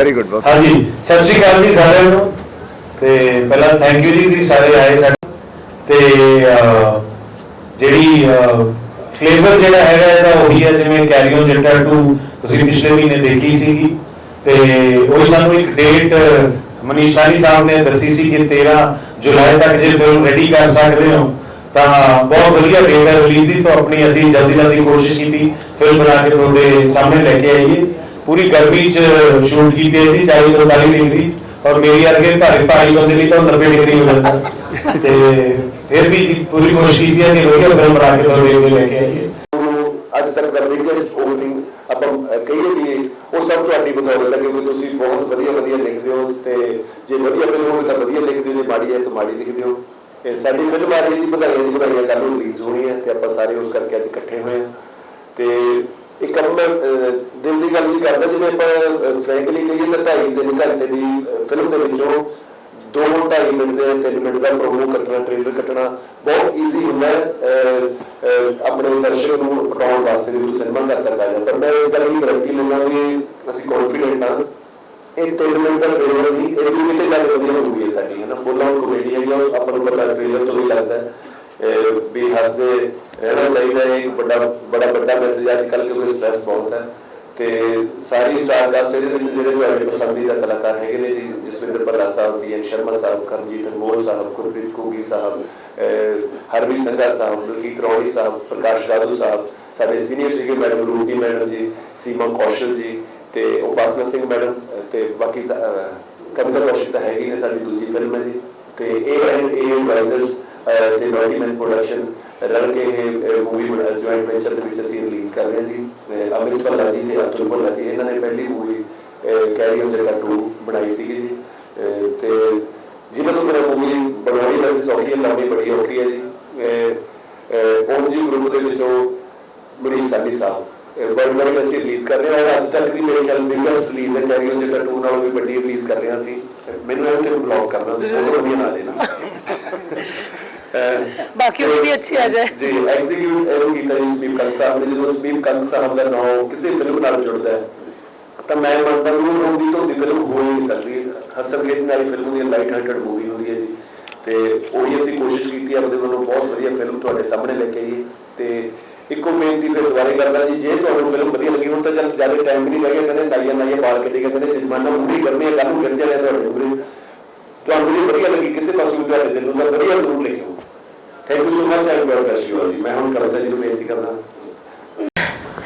Very good boss. हाँ जी, सत श्री अकाल जी सारे नूं। ते पहला थैंक यू जी सारे आए साडे ते ਜਿਹੜੀ फ्लेवर ਜਿਹੜਾ ਹੈਗਾ ਇਹਦਾ ਉਹੀ ਹੈ ਜਿਵੇਂ ਕੈਰੀਓਨ ਜੱਟਾ 2 ਤੁਸੀਂ ਪਿਛਲੇ ਮਹੀਨੇ ਦੇਖੀ ਸੀਗੀ ਤੇ ਉਹ ਸਾਨੂੰ ਇੱਕ ਡੇਟ ਮਨੀਸ਼ ਸਾਹਨੀ ਸਾਹਿਬ ਨੇ ਦੱਸੀ ਸੀ ਕਿ 13 ਜੁਲਾਈ ਤੱਕ ਜੇ ਫਿਲਮ ਰੈਡੀ ਕਰ ਸਕਦੇ ਹੋ ਤਾਂ ਬਹੁਤ ਵਧੀਆ ਡੇਟ ਹੈ ਰਿਲੀਜ਼ ਦੀ। ਸੋ ਆਪਣੀ ਅਸੀਂ ਜਲਦੀ ਕੋਸ਼ਿਸ਼ ਕੀਤੀ ਫਿਲਮ ਬਣਾ ਕੇ ਤੁਹਾਡੇ ਸਾਹਮਣੇ ਲੈ ਕੇ ਆਈਏ। पूरी गर्मी शूट की थी 40-45 डिग्री और मेरी वर्गे भारी बंदे लिए तो 90 डिग्री हो जाता ते फिर भी पूरी कोशिश की थी कि वही फिल्म बना के थोड़े लेके आइए। ਅੱਜ ਤੱਕ ਦਾ ਬਿਗੇਸਟ ਓਪਨਿੰਗ ਆਪਾਂ ਕਹੀਏ ਵੀ ਉਹ ਸਭ ਤੁਹਾਡੀ ਬਦੌਲਤ ਹੈ ਕਿਉਂਕਿ ਤੁਸੀਂ ਬਹੁਤ ਵਧੀਆ ਲਿਖਦੇ ਹੋ ਤੇ ਜੇ ਵਧੀਆ ਫਿਲਮ ਹੋਵੇ ਤਾਂ ਵਧੀਆ ਲਿਖਦੇ ਹੋ, ਜੇ ਮਾੜੀ ਹੈ ਤਾਂ ਮਾੜੀ ਲਿਖਦੇ ਹੋ। ਇਹ ਸਾਡੀ ਫਿਲਮ ਆ ਰਹੀ ਜੀ ਵਧਾਈਆਂ ਕੱਲ੍ਹ ਨੂੰ ਰਿਲੀਜ਼ ਹੋਣੀ ਹੈ ਤੇ ਆਪਾਂ ਸਾਰੇ ਉਸ ਕਰਕੇ ਅੱਜ ਇਕੱਠੇ ਹੋਏ ਹਾਂ ਤੇ एक मैं दिल की गल नहीं करता जिवें आपां फ्रैंकली कहिए तो 2.5-3 घंटे की फिल्म के 2-2.5 मिनट के 3 मिनट का प्रोमो कटना ट्रेलर कटना बहुत ईजी होंगे अपने दर्शक को पटाने वास्ते जो सिनेमा घर तक आ जाए। पर मैं इस गल की गारंटी लेना भी असीं कॉन्फिडेंट हाँ ये 3 मिनट का ट्रेलर नहीं ये भी तो गल वधिया मूवी है साडी है ना फुल ऑन कॉमेडी है अपन को पता ट्रेलर तो भी लगता है भी हसते रहना चाहिए। एक बड़ा मैसेज अजकल क्योंकि स्ट्रैस बहुत है तो सारी स्टारकास्ट जो पसंदीदा कलाकार है जी जसविंदर भल्ला साहब, BN शर्मा साहब, करमजीत अनमोल साहब, गुरप्रीत घुग्गी साहब, हरवीर संघा साहब, बलकीत रौड़ी साहब, प्रकाश राजू साहब, साढ़े सीनियर सीगे मैडम रूपी मैडम जी, सीमा कौशल जी तो उपासना सिंह मैडम तो बाकी कविता कौशिक तो हैगी ने साडी दूजी फिल्म है जी तो A&A एडवाइजर्स ਤੇ ਡਾਕੂਮੈਂਟ ਪ੍ਰੋਡਕਸ਼ਨ ਰਲ ਕੇ ਇਹ ਮੂਵੀ ਜੁਆਇੰਟ ਵੈਂਚਰ ਦੇ ਵਿੱਚ ਅਸੀਂ ਰਿਲੀਜ਼ ਕਰ ਰਹੇ ਹਾਂ ਜੀ। ਅਮਿਤ ਭੱਲਾ ਜੀ ਤੇ ਅਤੁਲ ਭੱਲਾ ਜੀ ਇਹਨਾਂ ਨੇ ਪਹਿਲੀ ਮੂਵੀ ਕੈਰੀਓਨ ਜੱਟਾ 2 ਬਣਾਈ ਸੀਗੀ ਜੀ ਤੇ ਜਿਹਨਾਂ ਤੋਂ ਮੇਰਾ ਮੂਵੀ ਬਣਾਉਣੀ ਵੈਸੇ ਸੌਖੀ ਹੈ, ਲਾਉਣੀ ਬੜੀ ਔਖੀ ਹੈ ਜੀ। ਓਮ ਜੀ ਗਰੁੱਪ ਦੇ ਵਿੱਚੋਂ ਮਨੀਸ਼ ਸਾਹਨੀ ਸਾਹਿਬ ਵਰਲਡ ਅਸੀਂ ਰਿਲੀਜ਼ ਕਰ ਰਹੇ ਹਾਂ। ਅੱਜ ਤੱਕ ਦੀ ਮੇਰੇ ਖਿਆਲ ਬਿਗੇਸਟ ਰਿਲੀਜ਼ ਹੈ ਕੈਰੀਓਨ ਜੱਟਾ 2 ਨਾਲੋਂ ਵੀ ਵੱਡੀ ਰਿਲੀਜ਼ ਕਰ ਰਹੇ ਹਾਂ ਅਸੀਂ। ਮੈਨੂੰ ਇਹ ਤੇ ਬਲੌਗ ਕਰਨਾ ਬਹੁਤ ਵਧੀਆ ਨਾ ਦੇਣਾ बाकी वो भी अच्छी आ जाए जी। एग्जीक्यूट एवं गीता जी स्मीप कंग साहब ने जो स्मीप कंग साहब का नाम किसी फिल्म नाल जुड़ता है तो मैं मानता हूँ रोंदी धोंदी फिल्म हो ही नहीं सकती। हसन खेड वाली फिल्म होंदी है, लाइट हार्टेड मूवी होंदी है जी तो वही असीं कोशिश की अपने वालों बहुत वधिया फिल्म तुहाडे सामने लेके आईए तो इको बेनती फिर दोबारा करदा जी जे तुहानूं फिल्म वधिया लगी हुण तां चल ज़्यादा टाइम भी नहीं लगे कहंदे नाइया बाल कड्ढी के कहंदे जजमाना मूवी करनी है कल नूं गिर जाने तुहाडे मूवी तुहानूं जी वधिया लगी किसी पासों तुहाडे दिल नूं तां वधिया जरूर लिखिओ। Thank you so much and god bless you all ji. मैं हुण कविता जी को बेनती करना।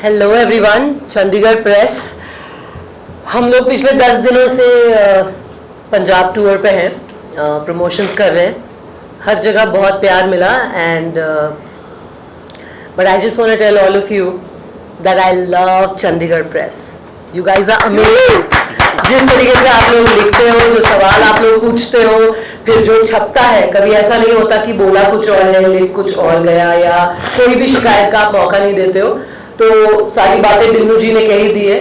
हेलो एवरीवन, चंडीगढ़ प्रेस हम लोग पिछले 10 दिनों से पंजाब टूर पे हैं, प्रमोशंस कर रहे हैं, हर जगह बहुत प्यार मिला and but I just want to tell all of you that I love Chandigarh press. You guys are amazing. जिस तरीके से आप लोग लिखते हो, जो सवाल आप लोग पूछते हो, फिर जो छपता है, कभी ऐसा नहीं होता कि बोला कुछ और है लिख कुछ और गया या कोई भी शिकायत का आप मौका नहीं देते हो। तो सारी बातें बिन्नू जी ने कह ही दी है,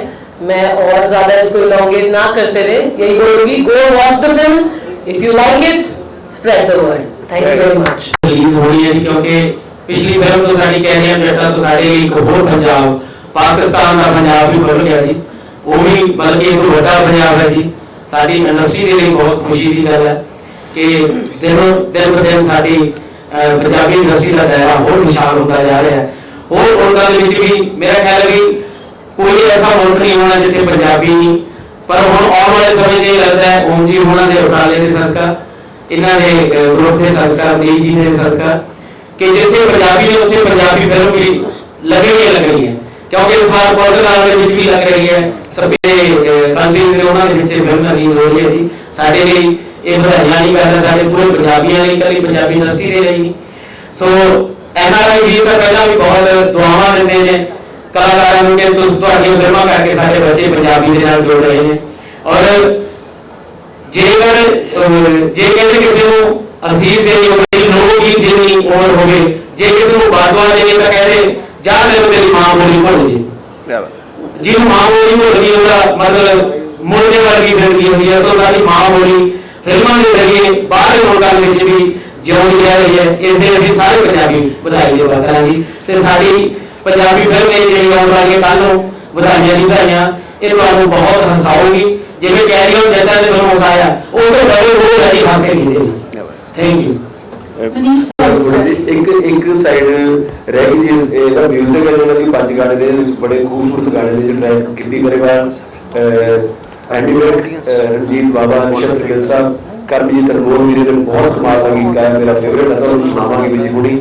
मैं और ज्यादा इसको इलॉन्गेट ना करते रहे यही बोलूंगी go watch the film, if you like it spread the word. Thank you very much. Release हो रही है क्योंकि पिछली फिल्म तो साडी कैरियन जट्टा तो साडे लिए एक होर पंजाब पाकिस्तान का पंजाब भी खुल गया जी, वो भी बल्कि एक बड़ा पंजाब है जी। साडी इंडस्ट्री के लिए बहुत खुशी की गल है कि दिन ब दिन साडी पंजाबी इंडस्ट्री का दायरा होर विशाल होता जा रहा है। होर मुल्कों के विच भी मेरा ख्याल है कि कोई ऐसा मुल्क नहीं होना जिथे पंजाबी नहीं, पर हुण आने वाले समय में लगता है ओम जी होना के उठाले के सदका इन्हां दे ग्रुप के सदका अमरीक जी के सदका कि जिथे पंजाबी ने उत्थे पंजाबी फिल्म भी लगनी है क्योंकि इस बार पोर्टुगल के विच भी लग रही है, सभी कंट्रीज ने उन्हां दे विच फिल्म रिलीज हो रही है जी। साडे लिए ये बधाइयां नहीं करदा साडे पूरे पंजाबियां लिए कभी पंजाबी इंडस्ट्री दे रही नहीं। सो NRI वीर का पहला भी बहुत दुआवां दिंदे ने कलाकारां नूं कि तुसीं तुहाडीआं फिल्मां करके साडे बच्चे पंजाबी दे नाल जुड़ रहे हैं और जे कहते किसी को असीस देनी होगी लोक गीत देनी उम्र होवे जे किसी को बादवा देनी तो कहते जा तेरी मां बोली भुल जी जिन्होंने मां बोली भुल गई उसका मतलब मुर्दे वर्गी जिंदगी होगी है। सो साडी मां बोली फिल्मां के जरिए बाहर मुल्कों में भी जिउंदी रह रही है, इसलिए असीं सारे पंजाबी बधाई देवा करांगे ते साडी पंजाबी फिल्म जिहड़ी आउण वाली कल नूं बधाइयां दी बधाइयां ये तुहानूं बहुत हसाऊगी ਜਿਵੇਂ ਕੈਰੀ ਔਨ ਜੱਟਾ ਦੇ ਫਿਲਮ ਆਇਆ ਉਹ ਤੋਂ ਬੜੇ ਬਹੁਤ ਸਾਰੀ ਹਾਸੇ ਕੀਤੇ। Thank you. ਇੱਕ ਸਾਈਡ ਰਹਿ ਗਈ ਜੀ ਇਹਦਾ ਮਿਊਜ਼ਿਕ ਹੈ ਜਿਹੜਾ ਕਿ 5 ਗਾਣੇ ਦੇ ਵਿੱਚ ਬੜੇ ਖੂਬਸੂਰਤ ਗਾਣੇ ਦੇ ਟਰੈਕ ਕਿੱਡੀ ਗਰੇਵਾਲ, ਐਂਡੀ ਵਿਰਕ, ਰਣਜੀਤ ਬਾਬਾ, ਨਿਸ਼ਾਂਤ ਗਿੱਲ ਸਾਹਿਬ, ਕਰਮਜੀਤ ਅਨਮੋਲ ਵੀਰੇ ਨੇ ਬਹੁਤ ਕਮਾਲ ਦਾ ਗੀਤ ਗਾਇਆ, ਮੇਰਾ ਫੇਵਰੇਟ ਹੈ, ਤੁਹਾਨੂੰ ਸੁਣਾਵਾਂਗੇ ਵੀ ਜੀ ਹੁਣੀ।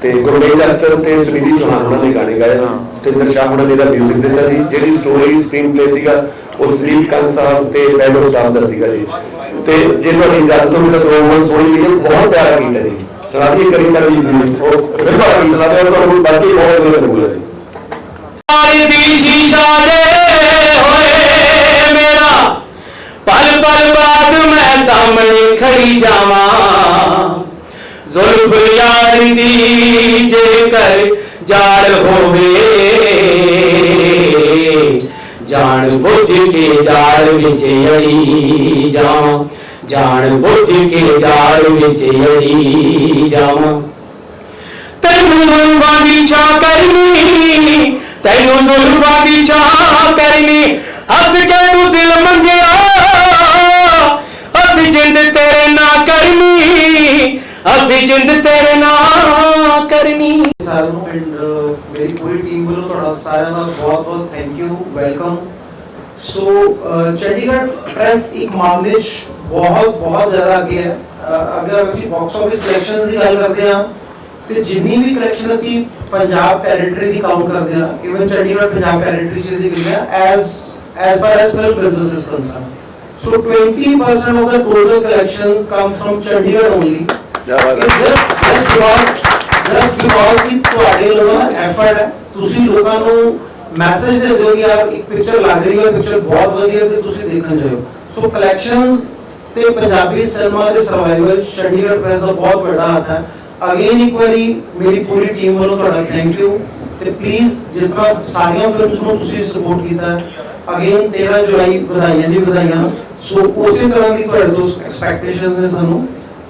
ਤੇ ਗੁਰਮੇਜ ਅਖਤਰ ਤੇ ਸੁਨੀਧੀ ਚੌਹਾਨ ਉਹਨਾਂ ਨੇ ਗਾਣੇ ਗਾਏ, ਸਤਿੰਦਰ ਸ਼ਾਹ ਉਹਨਾਂ ਨੇ ਇਹਦਾ ਮਿਊਜ਼ਿਕ ਦਿੱਤਾ ਸੀ। ਜਿਹੜੀ ਸਟੋਰੀ ਸਕਰੀਨ ਪਲੇ ਸੀਗਾ ਉਹ ਸਲੀਪ ਕੰਗ ਸਾਹਿਬ ਤੇ ਬੈਡੋ ਸਾਹਿਬ ਦਾ ਸੀਗਾ ਜੀ। ਤੇ ਜੇ ਤੁਹਾਡੀ ਇਜਾਜ਼ਤ ਹੋਵੇ ਤਾਂ ਦੋ ਹੋਰ ਸੋਹਣੀ ਗੀਤ, ਬਹੁਤ ਪਿਆਰਾ ਗੀਤ ਹੈ ਜੀ, ਸੁਣਾ ਦਈਏ ਕਰੀਮ ਕਰ ਜੀ ਉਹ ਫਿਰ ਬਾਅਦ ਵਿੱਚ ਸੁਣਾ ਦਿਓ, ਤੁਹਾਨੂੰ ਬਾਕੀ ਬਹੁਤ ਵਧੀਆ ਲੱਗੂਗਾ ਜੀ। ਦੀ ਸ਼ੀਸ਼ਾ ਦੇ ਹੋਏ ਮੇਰਾ ਪਲ ਪਲ ਬਾਅਦ ਮੈਂ ਸਾਹਮਣੇ ਖੜੀ ਜਾਵਾਂ, ਜ਼ੁਲਫ ਯਾਰ ਦੀ ਜੇਕਰ ਜਾਲ ਹੋਵੇ, ਜਾਣ ਬੁੱਝ ਕੇ ਜਾਲ ਵਿੱਚ ਅੜੀ ਜਾਵਾਂ, ਜਾਣ ਬੁੱਝ ਕੇ ਜਾਲ ਵਿੱਚ ਅੜੀ ਜਾਵਾਂ। ਤੈਨੂੰ ਜ਼ੁਲਮਾਂ ਦੀ ਛਾਂ ਕਰਨੀ, ਤੈਨੂੰ ਜ਼ੁਲਮਾਂ ਦੀ ਛਾਂ ਕਰਨੀ, ਹੱਸ ਕੇ ਤੂੰ ਦਿਲ ਮੰਗਿਆ, ਅਸੀਂ ਜਿੰਦ ਤੇਰੇ ਨਾਲ ਕਰਨੀ, ਅਸੀਂ ਜਿੰਦ ਤੇਰੇ ਨਾਲ ਕਰਨੀ। ਸਾਰਿਆਂ ਨੂੰ ਐਂਡ ਮੇਰੀ ਪੂਰੀ ਟੀਮ ਵੱਲੋਂ ਤੁਹਾਡਾ ਸਾਰਿਆਂ ਦਾ ਬਹੁਤ ਬਹੁਤ thank you, welcome. So Chandigarh press ਇੱਕ ਮਾਮਲੇ 'ਚ ਬਹੁਤ ਜ਼ਿਆਦਾ ਅੱਗੇ ਹੈ। ਅਗਰ ਅਸੀਂ ਬਾਕਸ ਆਫਿਸ ਕਲੈਕਸ਼ਨਸ ਦੀ ਗੱਲ ਕਰਦੇ ਹਾਂ ਤੇ ਜਿੰਨੀ ਵੀ ਕਲੈਕਸ਼ਨ ਅਸੀਂ ਪੰਜਾਬ ਟੈਰੀਟਰੀ ਦੀ ਕਾਊਂਟ ਕਰਦੇ ਹਾਂ, ਇਵਨ ਚੰਡੀਗੜ੍ਹ ਪੰਜਾਬ ਟੈਰੀਟਰੀ 'ਚ ਅਸੀਂ ਗਿਣਦੇ ਹਾਂ as far as film business is concerned. So 20% of the total collections come from Chandigarh only. It's just because ਕਿ ਤੁਹਾਡੇ ਲੋਕਾਂ ਦਾ ਐਫਰਟ ਹੈ, ਤੁਸੀਂ ਲੋਕਾਂ ਨੂੰ ਮੈਸੇਜ ਦੇ ਦਿਓ ਕਿ ਯਾਰ ਇੱਕ ਪਿਕਚਰ ਲੱਗ ਰਹੀ ਹੈ, ਪਿਕਚਰ ਬਹੁਤ ਵਧੀਆ ਤੇ ਤੁਸੀਂ ਦੇਖਣ ਜਾਓ। ਸੋ ਕਲੈਕਸ਼ਨਸ ਤੇ ਪੰਜਾਬੀ ਸਿਨੇਮਾ ਦੇ ਸਰਵਾਈਵਲ ਚੰਡੀਗੜ੍ਹ ਪ੍ਰੈਸ ਦਾ ਬਹੁਤ ਵੱਡਾ ਹੱਥ ਹੈ। ਅਗੇਨ ਇੱਕ ਵਾਰੀ ਮੇਰੀ ਪੂਰੀ ਟੀਮ ਵੱਲੋਂ ਤੁਹਾਡਾ ਥੈਂਕ ਯੂ ਤੇ ਪਲੀਜ਼ ਜਿਸ ਤਰ੍ਹਾਂ ਸਾਰੀਆਂ ਫਿਲਮਸ ਨੂੰ ਤੁਸੀਂ ਸਪੋਰਟ ਕੀਤਾ ਹੈ, ਅਗੇਨ 13 ਜੁਲਾਈ ਵਧਾਈਆਂ ਜੀ ਵਧਾਈਆਂ। ਸੋ ਉਸੇ ਤਰ੍ਹਾਂ ਦੀ ਤੁਹਾਡੇ ਤੋਂ ਐਕਸਪੈਕਟੇਸ਼ਨਸ ਨੇ ਸਾਨੂੰ।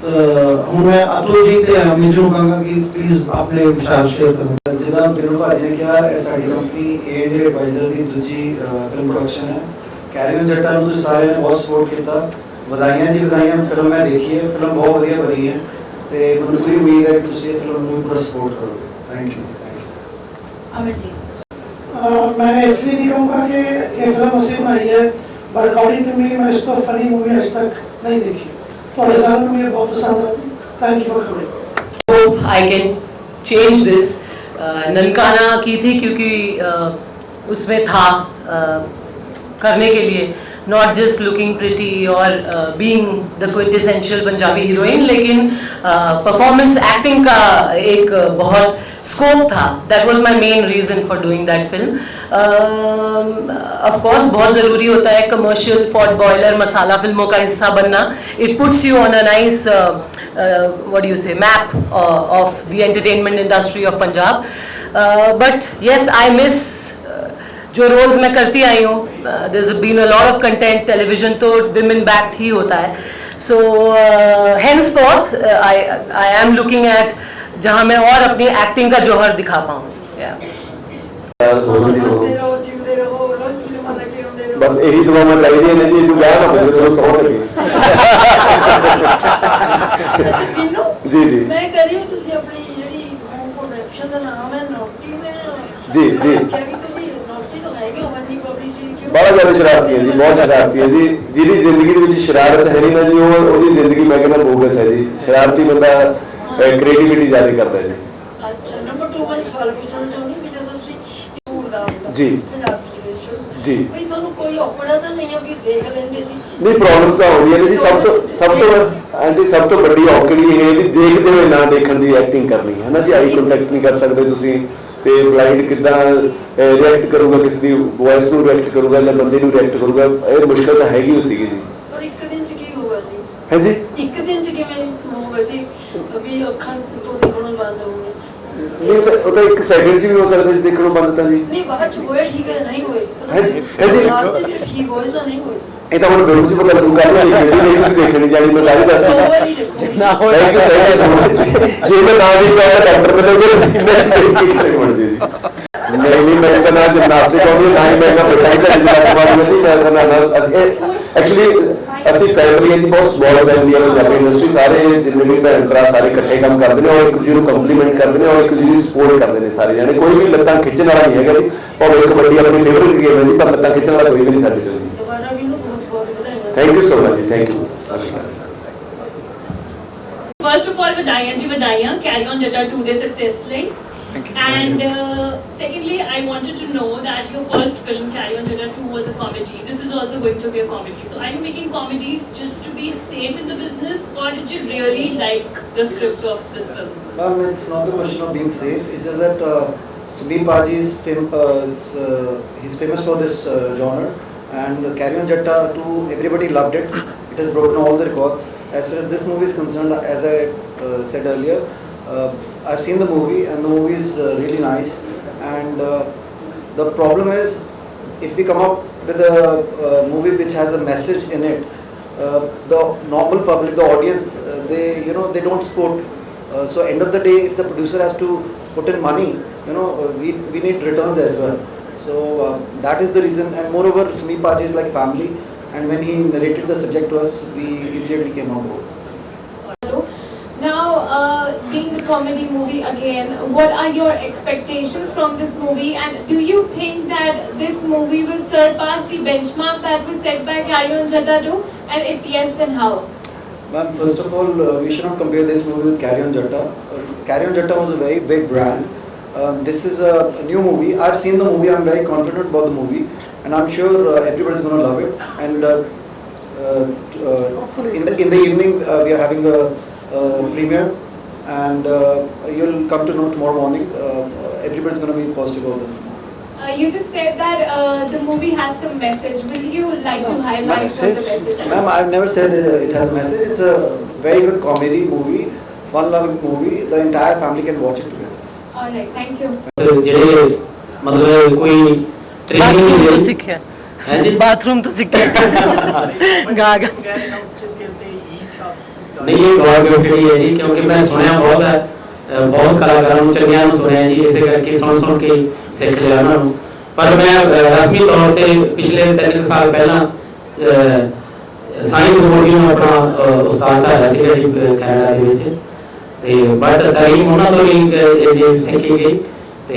ਹੁਣ ਮੈਂ ਅਤੁਲ ਜੀ ਤੇ ਅਮਿਤ ਨੂੰ ਕਹਾਂਗਾ ਕਿ ਪਲੀਜ਼ ਆਪਣੇ ਵਿਚਾਰ ਸ਼ੇਅਰ ਕਰੋ। ਜਿੱਦਾਂ ਬਿੰਨੂ ਭਾਜੀ ਨੇ ਕਿਹਾ, ਇਹ ਸਾਡੀ ਕੰਪਨੀ ਏਡ ਐਡਵਾਈਜ਼ਰ ਦੀ ਦੂਜੀ ਫਿਲਮ ਪ੍ਰੋਡਕਸ਼ਨ ਹੈ। ਕੈਰੀ ਔਨ ਜੱਟਾ ਨੂੰ ਤੁਸੀਂ ਸਾਰਿਆਂ ਨੇ ਬਹੁਤ ਸਪੋਰਟ ਕੀਤਾ, ਵਧਾਈਆਂ ਜੀ ਵਧਾਈਆਂ। ਫਿਲਮ ਮੈਂ ਦੇਖੀ ਹੈ, ਫਿਲਮ ਬਹੁਤ ਵਧੀਆ ਬਣੀ ਹੈ ਤੇ ਮੈਨੂੰ ਪੂਰੀ ਉਮੀਦ ਹੈ ਕਿ ਤੁਸੀਂ ਇਹ ਫਿਲਮ ਨੂੰ ਪੂਰਾ ਸਪੋਰਟ ਕਰੋਗੇ। Thank you. अमित जी, मैं इसलिए नहीं कहूँगा कि ये फिल्म उसी बनाई है, बट अकॉर्डिंग टू मी मैं इसको फनी मूवी आज तक नहीं देखी, तो सारों को मुझे बहुत पसंद आई। Thank you for coming. hope I can change this. Nankana की थी क्योंकि उसमें था करने के लिए not just looking pretty or being the quintessential Punjabi heroine, लेकिन performance acting का एक बहुत scope था. That was my main reason for doing that film. Of course बहुत ज़रूरी होता है commercial pot boiler मसाला फिल्मों का हिस्सा बनना. It puts you on a nice what do you say map of the entertainment industry of Punjab. But yes, I miss जो roles मैं करती आई हूँ. there's been a lot of content, television तो women backed ही होता है. So henceforth I am looking at जहाँ मैं और अपनी एक्टिंग का जौहर दिखा पाऊँ. बस यही दुआवां चाहिए ने जी, तू गाना बच्चे तो सौ लगे। बिन्नू जी जी मैं कह रही हूँ ਤੁਸੀਂ ਆਪਣੀ ਜਿਹੜੀ ਪ੍ਰੋਡਕਸ਼ਨ ਦਾ ਨਾਮ ਹੈ ਨੋਟੀ, ਮੈਂ जी जी ਕਿਹਾ ਵੀ ਤੁਸੀਂ ਨੋਟੀ ਤਾਂ ਹੈਗੇ ਹੋ, ਮੰਨੀ ਪਬਲਿਸਿਟੀ ਕਿਉਂ? बड़ा ज्यादा शरारती है जी, बहुत शरारती है जी। जिहदी जिंदगी ਦੇ ਵਿੱਚ ਸ਼ਰਾਰਤ ਹੈ ਨਹੀਂ ਨਾ ਜੀ, ਉਹਦੀ ਜ਼ਿੰਦਗੀ ਮੈਂ ਕਹਿੰਦਾ ਬੋਗਸ ਹੈ ਜੀ। ਸ਼ਰਾਰਤੀ ਬੰਦਾ ਕ੍ਰੀਏਟੀਵਿਟੀ ਜ਼ਿਆਦਾ ਕਰਦਾ ਹੈ ਜੀ। ਅੱਛਾ, ਨੰਬਰ 2 ਮੈਂ ਸਵਾਲ ਪੁੱਛਣਾ ਚਾਹੁੰਦੀ ਵੀ ਜਦੋਂ ਤੁਸੀਂ ਝੂਠ ਦਾ ਜੀ। ਪੰਜਾਬੀ ਦੇ ਸ਼ੁਰੂ ਜੀ। ਵੀ ਤੁਹਾਨੂੰ ਕੋਈ ਔਕੜਾ ਤਾਂ ਨਹੀਂ ਆ ਵੀ ਦੇਖ ਲੈਂਦੇ ਸੀ? ਨਹੀਂ ਪ੍ਰੋਬਲਮ ਤਾਂ ਆਉਂਦੀਆਂ ਨੇ ਜੀ। ਸਭ ਤੋਂ ਆਂਟੀ ਸਭ ਤੋਂ ਵੱਡੀ ਔਕੜੀ ਇਹ ਹੈ ਵੀ ਦੇਖਦੇ ਹੋਏ ਨਾ ਦੇਖਣ ਦੀ ਐਕਟਿੰਗ ਕਰਨੀ ਹੈ ਨਾ ਜੀ। ਆਈ ਕੰਟੈਕਟ ਨਹੀਂ ਕਰ ਸਕਦੇ ਤੁਸੀਂ ਤੇ ਬਲਾਈਂਡ ਕਿੱਦਾਂ ਰਿਐਕਟ ਕਰੂਗਾ, ਕਿਸੇ ਦੀ ਵੌਇਸ ਨੂੰ ਰਿਐਕਟ ਕਰੂਗਾ ਜਾਂ ਬੰਦੇ ਨੂੰ ਰਿਐਕਟ ਕਰੂਗਾ, ਇਹ ਮੁਸ਼ਕਲ ਤਾਂ ਹੈਗੀ ਹੋ ਸੀਗੀ ਜੀ। ਪਰ ਇੱਕ ਦਿਨ ਚ ਕੀ ਹੋਗਾ ਸੀ? ਹੈ ਜੀ ਇੱਕ ਦਿਨ ਚ ਕਿਵੇਂ ਹੋਗਾ ਸੀ ਵੀ ਅੱਖਾਂ ਤੋਂ ਦਿਖਣਾ ਬੰਦ ਹੋ ਗਏ? ਨਹੀਂ ਉਹ ਤਾਂ ਇੱਕ ਸੈਕਿੰਡ 'ਚ ਵੀ ਹੋ ਸਕਦਾ ਜੀ ਦੇਖਣੋਂ ਬੰਦ ਤਾਂ ਜੀ। ਨਹੀਂ ਬਾਅਦ ਚ ਹੋਏ ਠੀਕ ਹੈ, ਨਹੀਂ ਹੋਏ ਹੈ ਜੀ ਠੀਕ ਹੋਏ ਜਾਂ ਨਹੀਂ ਹੋਏ? ਇਹ ਤਾਂ ਹੁਣ ਫਿਲਮ 'ਚ ਪਤਾ ਲੱਗੂਗਾ ਨਹੀਂ ਤੁਸੀਂ ਦੇਖਣੀ ਜਾਣੀ ਮੈਂ ਸਾਰੀ ਦੱਸ ਦੋ ਵਾਰੀ ਦੇਖੋ ना हो ਜੇ ਮੈਂ ਨਾ ਵੀ ਕਹਾਂ ਡਾਕਟਰ ਮੈਨੂੰ ਬਣ ਜੀ। ਨਹੀਂ ਮੈਂ ਤਾਂ ਨਾ ਜਿਮਨਾਸਟਿਕ ਆਉਂਦੀ ਨਾ ਹੀ ਮੈਂ ਨਾ ਬਟਾਈ ਦਾ ਜਿਲਾ ਪਾਉਂਦੀ ਮੈਂ ਤਾਂ ਨਾ ਅਸੀਂ ਐਕਚੁਅਲੀ ਅਸੀਂ ਫੈਮਿਲੀ ਹੈ ਜੀ, ਬਹੁਤ ਸਮਾਲ ਫੈਮਿਲੀ ਹੈ ਪੰਜਾਬੀ ਇੰਡਸਟਰੀ। ਸਾਰੇ ਜਿੰਨੇ ਵੀ ਭੈਣ ਭਰਾ ਸਾਰੇ ਇਕੱਠੇ ਕੰਮ ਕਰਦੇ ਨੇ ਔਰ ਇੱਕ ਦੂਜੇ ਨੂੰ ਕੰਪਲੀਮੈਂਟ ਕਰਦੇ ਨੇ ਔਰ ਇੱਕ ਦੂਜੇ ਦੀ ਸਪੋਰਟ ਕਰਦੇ ਨੇ ਸਾਰੇ ਜਾਣੇ। ਕੋਈ ਵੀ ਲੱਤਾਂ ਖਿੱਚਣ ਵਾਲਾ ਨਹੀਂ ਹੈਗਾ ਜੀ। ਭਾਵੇਂ ਕਬੱਡੀ ਆਪਣੀ ਫੇਵਰਟ ਗੇਮ ਹੈ ਜੀ, ਪਰ ਲੱਤਾਂ ਖਿੱਚਣ ਵਾਲਾ ਕੋਈ ਵੀ ਨਹੀਂ ਸਾਡੇ ਚ ਜੀ। ਦੁਬਾਰਾ ਵੀ ਨੂੰ ਬਹੁਤ ਬਹੁਤ ਵਧਾਈਆਂ। ਥੈਂਕ ਯੂ ਸੋ ਮਚ ਜੀ, thank you. First of all, vadaiyan, Carry On Jatta 2 ਦੇ success ਲਈ। And secondly, I wanted to know that your first film, Carry On Jatta 2, was a comedy. This is also going to be a comedy. So are you making comedies just to be safe in the business, or did you really like the script of this film? It's not a question of being safe. It's just that Sumeet Paji is he's famous for this genre, and Carry On Jatta 2, everybody loved it. It has broken all the records. As far as this movie is concerned, as I said earlier, I've seen the movie and the movie is really nice. And the problem is, if we come up with a movie which has a message in it, the normal public, the audience, they don't support. So end of the day, if the producer has to put in money, we need returns as well. So that is the reason. And moreover, Sumeet Paji is like family, and when he narrated the subject to us, we immediately came on board. Now, being a comedy movie again, what are your expectations from this movie, and do you think that this movie will surpass the benchmark that was set by Carry On Jatta 2, and if yes, then how? Ma'am, first of all, we should not compare this movie with Carry On Jatta. Carry On Jatta was a very big brand. This is a new movie. I've seen the movie. I'm very confident about the movie, and I'm sure everybody's going to love it. And in the evening, we are having a premiere, and you'll come to know tomorrow morning. Everybody's going to be positive about it. You just said that the movie has some message. Will you like to highlight what the message is? Ma'am, I've never said it has a message. It's a very good comedy movie, fun-loving movie. The entire family can watch it together. All right, thank you. ਜਿਹੜੇ ਮਤਲਬ ਕੋਈ training bathroom ਨਹੀਂ तो ਲਈ सीखे ਹੈ ਜੀ। Bathroom तो सीखे गा गा ਨਹੀਂ, ਇਹ ਗੌਰ ਗਿਫਟੜੀ ਹੈ ਜੀ, ਕਿਉਂਕਿ ਮੈਂ ਸੁਣਿਆ ਬਹੁਤ ਹੈ, ਬਹੁਤ ਕਲਾਕਾਰਾਂ ਨੂੰ ਚੰਗਿਆਂ ਨੂੰ ਸੁਣਿਆ ਜੀ, ਇਸੇ ਕਰਕੇ ਸੁਣ ਕੇ ਸਿੱਖ ਲਿਆ ਉਹਨਾਂ ਨੂੰ। ਪਰ ਮੈਂ ਰਸਮੀ ਤੌਰ ਤੇ ਪਿਛਲੇ 3 ਸਾਲ ਪਹਿਲਾਂ ਸਾਇੰਸ ਬੋਰਡ ਨੂੰ ਆਪਣਾ ਉਸਤਾਦ ਧਾਰਿਆ ਸੀਗਾ ਜੀ ਕੈਨੇਡਾ ਦੇ ਵਿੱਚ, ਤੇ ਬਟ ਤਾਲੀਮ ਉਹਨਾਂ ਤੋਂ ਵੀ ਸਿੱਖੀ ਗਈ, ਤੇ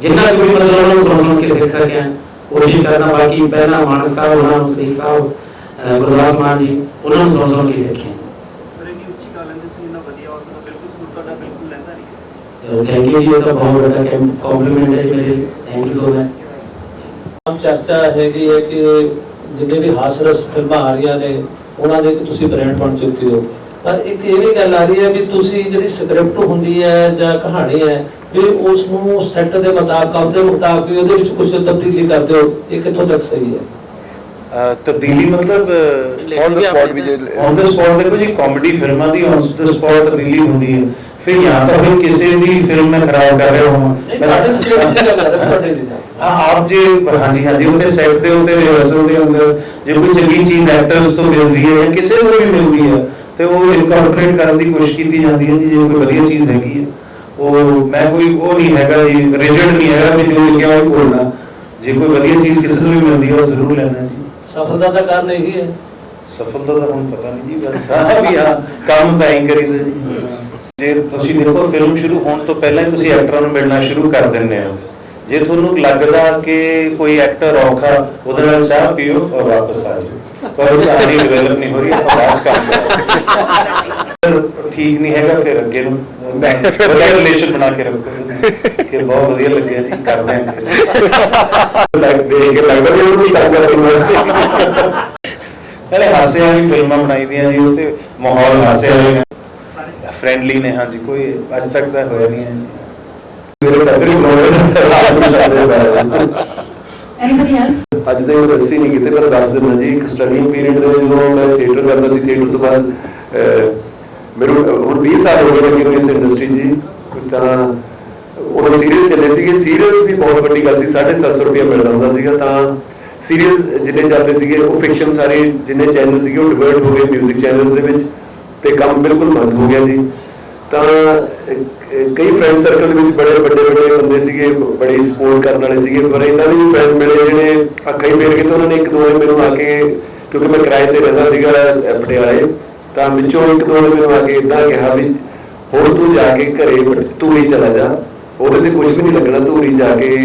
ਜਿੰਨਾ ਕੁ ਵੀ ਮਤਲਬ ਉਹਨਾਂ ਨੂੰ ਸੁਣ ਕੇ ਸਿੱਖ ਸਕਿਆ ਕੋਸ਼ਿਸ਼ ਕਰਨਾ। ਬਾਕੀ ਪਹਿਲਾਂ ਮਾਨਕ ਸਾਹਿਬ ਉਹਨਾਂ ਨੂੰ, ਸਹੀ ਸਾਹਿਬ, ਗੁਰਦਾਸ ਮਾਨ ਜੀ, ਉਹਨਾਂ ਨੂੰ ਸੁਣ ਕੇ ਸਿੱਖਿਆ। थैंक यू जी, तो बहुत बड़ा कॉम्प्लीमेंट है मेरे, थैंक यू सो मच। ਚਰਚਾ ਹੈਗੀ ਹੈ ਕਿ ਜਿੰਨੇ ਵੀ ਹਾਸਰਸ ਫਿਲਮਾਂ ਆ ਰਹੀਆਂ ਨੇ ਉਹਨਾਂ ਦੇ ਤੁਸੀਂ ਬ੍ਰਾਂਡ ਬਣ ਚੁੱਕੇ ਹੋ, ਪਰ ਇੱਕ ਇਹ ਵੀ ਗੱਲ ਆ ਰਹੀ ਹੈ ਵੀ ਤੁਸੀਂ ਜਿਹੜੀ ਸਕ੍ਰਿਪਟ ਹੁੰਦੀ ਹੈ ਜਾਂ ਕਹਾਣੀ ਹੈ ਵੀ ਉਸ ਨੂੰ ਸੈੱਟ ਦੇ ਮੁਤਾਬਕ, ਆਪਦੇ ਮੁਤਾਬਕ ਵੀ ਉਹਦੇ ਵਿੱਚ ਕੁਝ ਤਬਦੀਲੀ ਕਰਦੇ ਹੋ, ਇਹ ਕਿੱਥੋਂ ਤੱਕ ਸਹੀ ਹੈ? ਤਬਦੀਲੀ ਮਤਲਬ ਔਨ ਦ ਸਪੌਟ ਵੀ, ਔਨ ਦ ਸਪੌਟ ਦੇਖੋ ਜੀ, ਕਾਮੇਡੀ ਫਿਲਮਾਂ ਦੀ ਔਨ ਦ ਸਪੌਟ ਤਬਦੀਲੀ ਹੁੰਦੀ ਹੈ। ਫਿਰ ਜਾਂ ਤਾਂ ਫਿਰ ਕਿਸੇ ਦੀ ਫਿਲਮ ਮੈਂ ਖਰਾਬ ਕਰ ਰਿਹਾ ਹਾਂ ਆਪ ਜੇ, ਹਾਂਜੀ ਹਾਂਜੀ, ਉਹਦੇ ਸੈੱਟ ਦੇ ਉੱਤੇ ਰਿਹਰਸਲ ਦੇ ਅੰਦਰ ਜੇ ਕੋਈ ਚੰਗੀ ਚੀਜ਼ ਐਕਟਰਸ ਤੋਂ ਮਿਲ ਰਹੀ ਹੈ ਜਾਂ ਕਿਸੇ ਨੂੰ ਵੀ ਮਿਲਦੀ ਹੈ ਤੇ ਉਹ ਇਨਕੋਰਪੋਰੇਟ ਕਰਨ ਦੀ ਕੋਸ਼ਿਸ਼ ਕੀਤੀ ਜਾਂਦੀ ਹੈ ਜੀ। ਜੇ ਕੋਈ ਵਧੀਆ ਚੀਜ਼ ਹੈਗੀ ਹੈ, ਉਹ ਮੈਂ ਕੋਈ ਉਹ ਨਹੀਂ ਹੈਗਾ ਜੀ, ਰਿਜਿਡ ਨਹੀਂ ਹੈਗਾ ਵੀ ਜੋ ਲਿਖਿਆ ਉਹ ਬੋਲਣਾ। ਜੇ ਕੋਈ ਵਧੀਆ ਚੀਜ਼ ਕਿਸੇ ਨੂੰ ਵੀ ਮਿਲਦੀ ਹੈ ਉਹ ਜ਼ਰੂਰ ਲੈਣਾ ਜੀ। ਸਫਲਤਾ ਦਾ ਕਾਰਨ ਇਹੀ ਹੈ? ਸਫਲਤਾ ਦਾ ਹੁਣ ਪਤਾ ਨਹੀਂ ਜੀ, ਬਸ ਵੀ ਹਾਂ ਕੰਮ ਤਾਂ ਹੀ ਕਰੀਦਾ ਜੀ। ਜੇ ਤੁਸੀਂ ਦੇਖੋ ਫਿਲਮ ਸ਼ੁਰੂ ਹੋਣ ਤੋਂ ਪਹਿਲਾਂ ਹੀ ਤੁਸੀਂ ਐਕਟਰਾਂ ਨੂੰ ਮਿਲਣਾ ਸ਼ੁਰੂ ਕਰ ਦਿੰਦੇ ਹੋ। ਜੇ ਤੁਹਾਨੂੰ ਲੱਗਦਾ ਕਿ ਕੋਈ ਐਕਟਰ ਔਖਾ, ਉਹਦੇ ਨਾਲ ਚਾਹ ਪੀਓ ਔਰ ਵਾਪਸ ਆ ਜਾਓ, ਪਰ ਉਹ ਕਹਾਣੀ ਡਿਵੈਲਪ ਨਹੀਂ ਹੋ ਰਹੀ, ਆਪਾਂ ਬਾਅਦ ਚ ਕੰਮ ਕਰਾਂਗੇ। ਠੀਕ ਨਹੀਂ ਹੈਗਾ ਫਿਰ ਅੱਗੇ ਨੂੰ ਰਿਲੇਸ਼ਨ ਬਣਾ ਕੇ ਰੱਖੋ ਕਿ ਬਹੁਤ ਵਧੀਆ ਲੱਗਿਆ ਜੀ, ਕਰਦੇ ਹਾਂ ਲੱਗਦਾ ਵੀ ਉਹਨੂੰ ਕੰਮ ਕਰਦਾ। ਪਹਿਲੇ ਹਾਸੇ ਵਾਲੀ ਫਿਲਮਾਂ ਬਣਾਈ ਦੀਆਂ ਜੀ, ਉਹ ਤੇ ਮਾਹੌਲ ਹਾਸੇ ਵਾਲੇ फ्रेंडली ने। हाँ जी, कोई आज तक तो होया नहीं है। Anybody else? ਅੱਜ ਤੱਕ ਮੈਂ ਦੱਸੀ ਨਹੀਂ ਕਿਤੇ, ਪਰ ਦੱਸ ਦਿੰਦਾ ਜੀ। ਇੱਕ ਸਟੱਡਿੰਗ ਪੀਰੀਅਡ ਦੇ ਜਦੋਂ ਮੈਂ ਥੀਏਟਰ ਕਰਦਾ ਸੀ, ਥੀਏਟਰ ਤੋਂ ਬਾਅਦ ਮੈਨੂੰ ਹੁਣ 20 ਸਾਲ ਹੋ ਗਏ ਕਿ ਇਸ ਇੰਡਸਟਰੀ 'ਚ, ਤਾਂ ਉਦੋਂ ਸੀਰੀਅਲ ਚੱਲੇ ਸੀਗੇ। ਸੀਰੀਅਲਸ ਦੀ ਬਹੁਤ ਵੱਡੀ ਗੱਲ ਸੀ, 750 ਰੁਪਇਆ ਮਿਲਦਾ ਹੁੰਦਾ ਸੀਗਾ। ਤਾਂ ਸੀਰੀਅਲਸ ਜਿੰਨੇ ਚੱਲਦੇ ਸੀਗੇ ਉਹ ਫਿਕਸ਼ਨ ਸਾਰੇ ਜਿੰਨੇ ਚੈਨਲ ਸੀਗੇ ਉਹ ਡਿਵਰਟ ਹੋ ਗਏ ਮਿਊਜ਼ਿਕ ਚੈਨਲਸ ਦੇ ਵਿੱਚ, ਤੇ ਕੰਮ ਬਿਲਕੁਲ ਬੰਦ ਹੋ ਗਿਆ ਜੀ। ਤਾਂ ਕਈ ਫਰੈਂਡ ਸਰਕਲ ਦੇ ਵਿੱਚ ਬੜੇ ਵੱਡੇ ਬੰਦੇ ਸੀਗੇ, ਬੜੀ ਸਪੋਰਟ ਕਰਨ ਵਾਲੇ ਸੀਗੇ, ਪਰ ਇਹਨਾਂ ਦੇ ਵੀ ਫਰੈਂਡ ਮਿਲੇ ਜਿਹੜੇ ਅੱਖਾਂ ਹੀ ਫੇਰ ਕੇ, ਤਾਂ ਉਹਨਾਂ ਨੇ ਇੱਕ ਦੋ ਵਾਰ ਮੈਨੂੰ ਆ ਕੇ ਕਿਉਂਕਿ ਮੈਂ ਕਿਰਾਏ ਤੇ ਰਹਿੰਦਾ ਸੀਗਾ ਪਟਿਆਲੇ, ਤਾਂ ਵਿੱਚੋਂ ਇੱਕ ਦੋ ਨੇ ਮੈਨੂੰ ਆ ਕੇ ਇੱਦਾਂ ਕਿਹਾ ਵੀ ਹੁਣ ਤੂੰ ਜਾ ਕੇ ਘਰੇ ਧੂਰੀ ਚਲਾ ਜਾ, ਉਹਦੇ ਤੇ ਕੁਝ ਵੀ ਨਹੀਂ ਲੱਗਣਾ, ਧੂਰੀ ਜਾ ਕੇ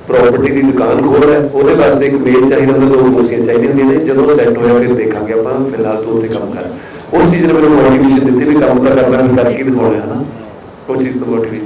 ਪ੍ਰੋਪਰਟੀ ਦੀ ਦੁਕਾਨ ਖੋਲ ਹੈ, ਉਹਦੇ ਵਾਸਤੇ ਇੱਕ ਮੇਲ ਚਾਹੀਦਾ, ਮੈਨੂੰ 2 ਕੁਰਸੀਆਂ ਚਾਹੀਦੀਆਂ ਹੁੰਦੀਆਂ ਨੇ, ਜਦੋਂ ਸੈੱਟ ਹੋਇਆ ਫਿਰ ਦੇਖਾਂਗੇ ਆਪਾਂ, ਫਿਲਹਾਲ ਤੂੰ ਉੱਥੇ ਕੰਮ ਕਰ। ਉਸ ਚੀਜ਼ ਨੇ ਮੈਨੂੰ ਮੋਟੀਵੇਸ਼ਨ ਦਿੱਤੀ ਵੀ ਕੰਮ ਤਾਂ ਕਰਨਾ, ਫਿਰ ਕਰਕੇ ਦਿਖਾਉਣਾ ਹੈ ਨਾ, ਉਸ ਚੀਜ਼ ਤੋਂ ਮੋਟੀਵੇਟ